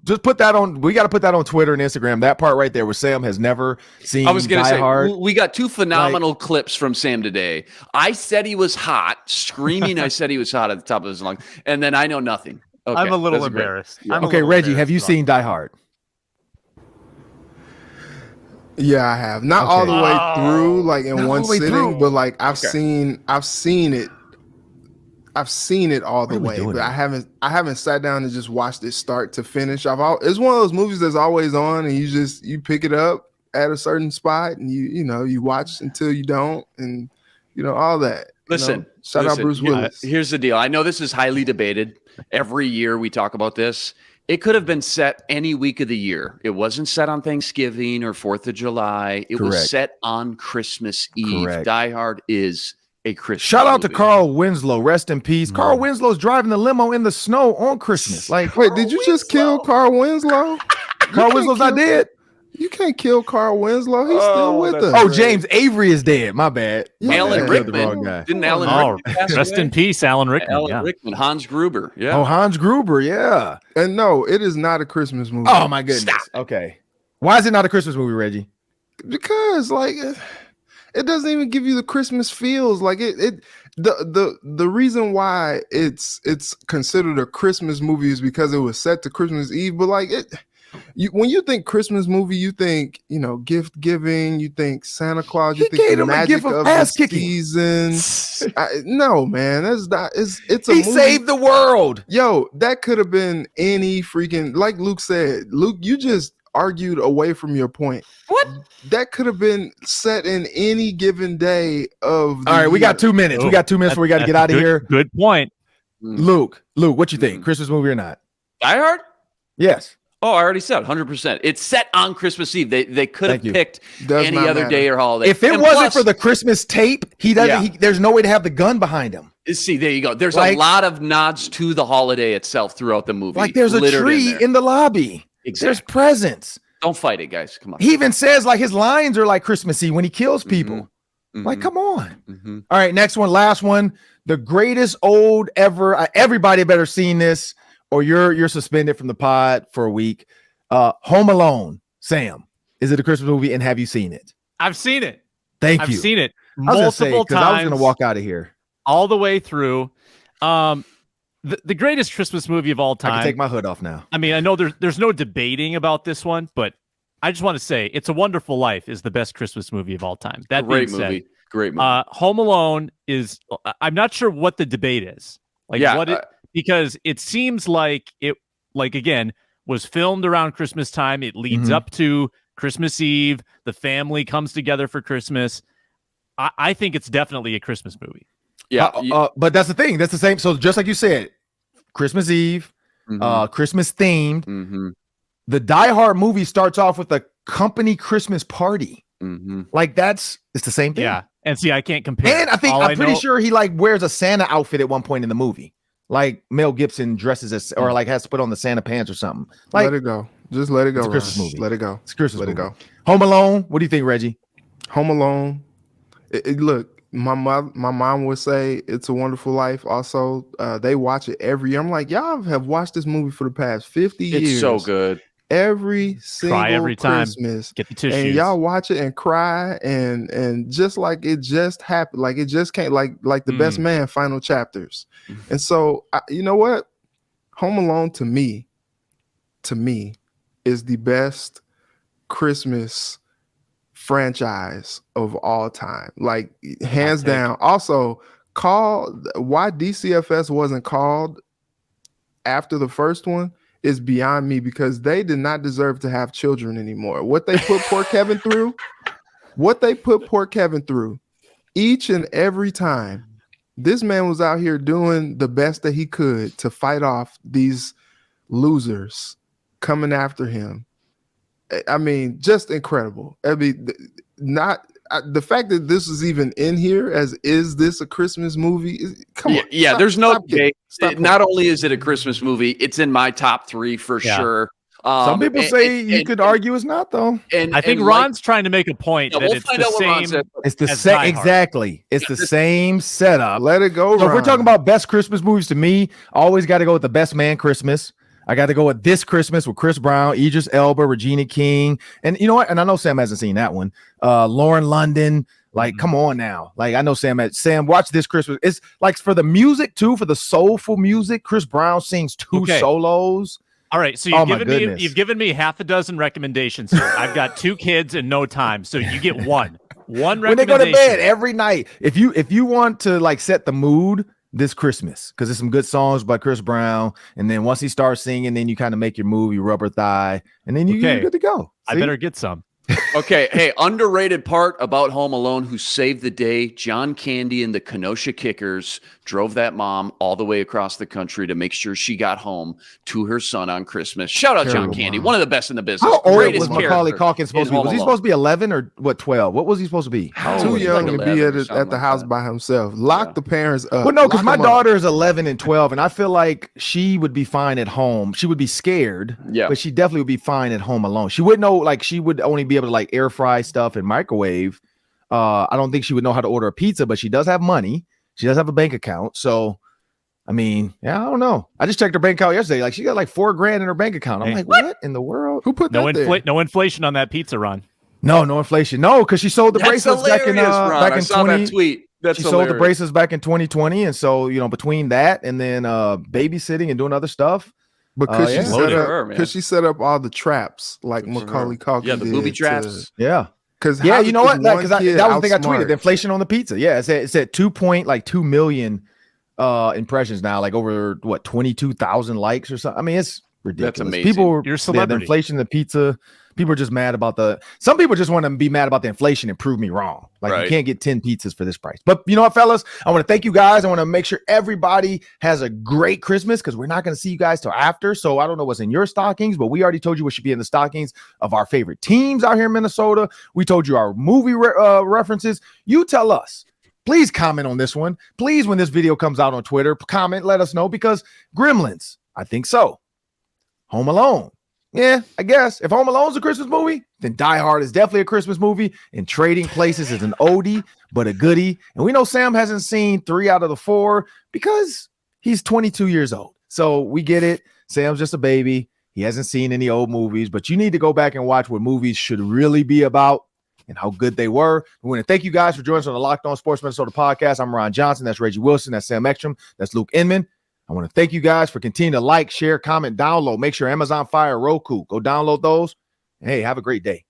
We got to put that on Twitter and Instagram. That part right there, where Sam has never seen. I was going to say Hard. we got two phenomenal clips from Sam today. I said he was hot, screaming. I said he was hot at the top of his lungs, and then I know nothing. Okay, I'm a little embarrassed. Okay, Reggie, have you seen Die Hard? Yeah, I have. Not all the way through, like in one sitting, but like I've seen it. I've seen it all the way, but I haven't sat down and just watched it start to finish. It's one of those movies that's always on, and you pick it up at a certain spot, and you watch until you don't, and all that. Listen, shout out Bruce Willis. Here's the deal. I know this is highly debated. Every year we talk about this. It could have been set any week of the year. It wasn't set on Thanksgiving or 4th of July. It was set on Christmas Eve. Die Hard is a Christmas Shout out movie. to Carl Winslow. Rest in peace. Carl Winslow's driving the limo in the snow on Christmas. Like, wait, did you just kill Carl Winslow? Carl Winslow's not dead. You can't kill Carl Winslow. He's still with us. Oh, James Avery is dead. My bad. Alan Rickman. Didn't Alan Rickman pass rest away? in peace, Alan Rickman. Alan Rickman. Hans Gruber. Yeah. Oh, Hans Gruber. Yeah. And no, it is not a Christmas movie. Oh my goodness. Okay. Why is it not a Christmas movie, Reggie? Because it doesn't even give you the Christmas feels. Like the reason why it's considered a Christmas movie is because it was set to Christmas Eve. But like when you think Christmas movie, you think, you know, gift giving, you think Santa Claus, you think the magic of the season. No, man, that's not. It's a he movie. saved the world. Yo, that could have been any freaking, like Luke said. Luke, you just argued away from your point. What? That could have been set in any given day of the All right, year. we got 2 minutes. We got 2 minutes before we got to get out of here. Good point. Luke, what you think? Christmas movie or not? Die Hard? Yes. Oh, I already said 100%. It's set on Christmas Eve. They could have picked any other day or holiday. If it wasn't for the Christmas tape, he doesn't. There's no way to have the gun behind him. See, there you go. There's a lot of nods to the holiday itself throughout the movie. Like there's a tree in the lobby. Exactly. There's presents. Don't fight it, guys. Come on. He even says like his lines are like Christmassy when he kills people. Like, come on. All right, next one, last one. The greatest old ever. Everybody better seen this, or you're suspended from the pod for a week. Home Alone. Sam, is it a Christmas movie, and have you seen it? I've seen it. Thank you. I've seen it multiple times. I was going to walk out of here all the way through. The greatest Christmas movie of all time. I can take my hood off now. I mean, I know there's no debating about this one, but I just want to say It's a Wonderful Life is the best Christmas movie of all time. That Great being movie. said, Great movie. Home Alone is, I'm not sure what the debate is. Because it seems like it, like, again, was filmed around Christmas time. It leads up to Christmas Eve. The family comes together for Christmas. I think it's definitely a Christmas movie. Yeah. But that's the thing. That's the same. So just like you said, Christmas Eve, Christmas themed. The Die Hard movie starts off with a company Christmas party. Like it's the same thing. Yeah. And see, I can't compare. And I'm pretty sure he like wears a Santa outfit at one point in the movie. Like Mel Gibson dresses as, or like has to put on the Santa pants or something. Like, let it go. Just let it go. It's a Christmas movie. Let it go. It's a Christmas movie. Let it go. Home Alone. What do you think, Reggie? Home Alone. Look, my mom would say It's a Wonderful Life. Also, they watch it every year. I'm like, y'all have watched this movie for the past 50 years. It's so good. Every single every time. Christmas. Get the tissues. And y'all watch it and cry and just like it just happened. Like it just can't, like the Best Man final chapters. And so, you know what? Home Alone to me is the best Christmas franchise of all time. Like hands down. Also, why DCFS wasn't called after the first one is beyond me, because they did not deserve to have children anymore. What they put poor Kevin through, each and every time, this man was out here doing the best that he could to fight off these losers coming after him. I mean, just incredible. I mean, the fact that this is even in here as is this a Christmas movie? Come on. Yeah, there's no debate. Not only is it a Christmas movie, it's in my top 3 for sure. Some people say you could argue it's not, though. And I think Ron's trying to make a point that it's the same. It's the same. Exactly. It's the same setup. Let it go. So if we're talking about best Christmas movies, to me, I always got to go with The Best Man Christmas. I got to go with This Christmas with Chris Brown, Idris Elba, Regina King. And you know what? And I know Sam hasn't seen that one. Lauren London. Like, come on now. Like, I know Sam, watch This Christmas. It's like for the music too, for the soulful music. Chris Brown sings 2 solos. All right. So you've given me half a dozen recommendations here. I've got 2 kids and no time. So you get one when they go to bed every night. If you want to like set the mood, This Christmas, because there's some good songs by Chris Brown, and then once he starts singing, then you kind of make your move, you rubber thigh, and then you're good to go. I better get some. Okay, hey, underrated part about Home Alone who saved the day. John Candy and the Kenosha Kickers drove that mom all the way across the country to make sure she got home to her son on Christmas. Shout out John Candy, one of the best in the business. How old was Macaulay Culkin supposed to be? Was he supposed to be 11 or 12? What was he supposed to be? Too young to be at the house by himself. Lock the parents up. Well, no, because my daughter is 11 and 12, and I feel like she would be fine at home. She would be scared, but she definitely would be fine at home alone. She wouldn't know, like she would only be able to like air fry stuff and microwave. I don't think she would know how to order a pizza, but she does have money. She does have a bank account. So, I mean, I don't know. I just checked her bank account yesterday. Like she got like $4,000 in her bank account. I'm like, what in the world? Who put that there? No inflation on that pizza, Ron. No inflation. No, because she sold the That's bracelets back in hilarious, Ron. back I in saw 20. that tweet. That's She sold the hilarious. bracelets back in 2020, and so between that and then babysitting and doing other stuff. Because yeah. she set up all the traps like Macaulay Culkin. Yeah, the booby traps. Yeah. Because you know what? Because that was the thing I tweeted. The inflation on the pizza. Yeah, it's at 2 million impressions now, like over 22,000 likes or something. I mean, it's ridiculous. That's amazing. People, You're a celebrity. The inflation, the pizza. People are just mad about some people just want to be mad about the inflation and prove me wrong. Like you can't get 10 pizzas for this price. But you know what, fellas? I want to thank you guys. I want to make sure everybody has a great Christmas because we're not going to see you guys till after. So I don't know what's in your stockings, but we already told you what should be in the stockings of our favorite teams out here in Minnesota. We told you our movie references. You tell us. Please comment on this one. Please, when this video comes out on Twitter, comment, let us know because Gremlins, I think so. Home Alone. Yeah, I guess. If Home Alone's a Christmas movie, then Die Hard is definitely a Christmas movie. And Trading Places is an oldie, but a goodie. And we know Sam hasn't seen 3 out of the 4 because he's 22 years old. So we get it. Sam's just a baby. He hasn't seen any old movies, but you need to go back and watch what movies should really be about and how good they were. We want to thank you guys for joining us on the Locked On Sports Minnesota podcast. I'm Ron Johnson. That's Reggie Wilson. That's Sam Ekstrom. That's Luke Inman. I want to thank you guys for continuing to like, share, comment, download. Make sure Amazon Fire, Roku. Go download those. Hey, have a great day.